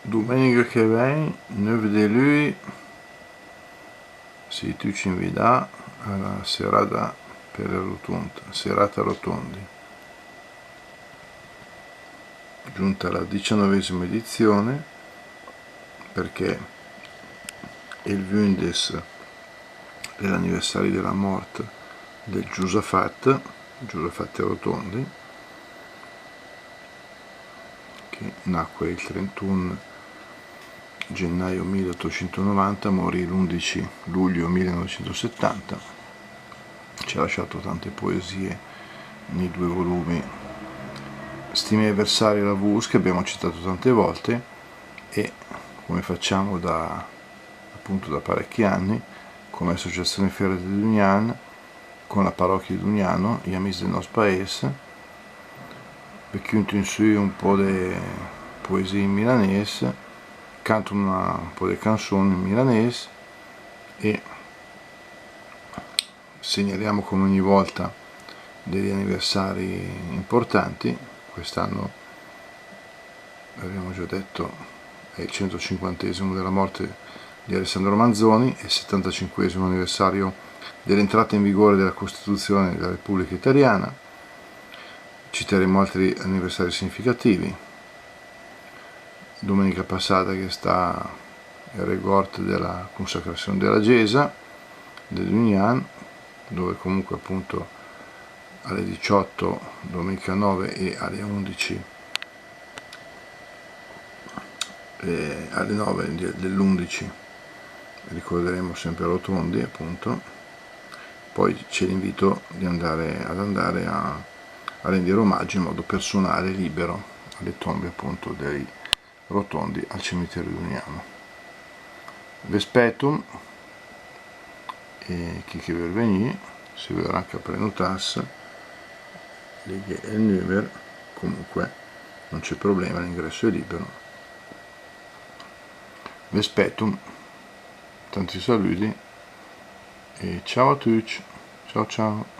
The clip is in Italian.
Domenica che viene, 9 di lui, si tu ci invita alla serata per la rotonda, serata rotondi, giunta la 19ª edizione, perché il 20 dell'anniversario della morte del Giusafat Rotondi, che nacque il 31 gennaio 1890, morì l'11 luglio 1970, ci ha lasciato tante poesie nei 2 volumi Stime e versari la VUS, che abbiamo citato tante volte, e come facciamo appunto da parecchi anni come associazione Fiore di Dunian, con la parrocchia di Duniano, gli amici del nostro paese, perché in su un po' di poesie in milanese, canto un po' di canzoni in milanese e segnaliamo come ogni volta degli anniversari importanti. Quest'anno, abbiamo già detto, è il 150esimo della morte di Alessandro Manzoni e il 75esimo anniversario dell'entrata in vigore della Costituzione della Repubblica Italiana. Citeremo altri anniversari significativi. Domenica passata che sta il rigorte della consacrazione della Gesa dell'Union, dove comunque appunto alle 18 domenica 9 e alle 11 alle 9 dell'11 ricorderemo sempre Rotondi, appunto. Poi c'è l'invito di andare a rendere omaggio in modo personale, libero, alle tombe appunto dei Rotondi al cimitero di Uniano. Vespetum, e chi che vuol venire si vedrà anche a prenotarsi, e il numero, comunque non c'è problema, l'ingresso è libero. Vespetum, tanti saluti e ciao a tutti, ciao ciao.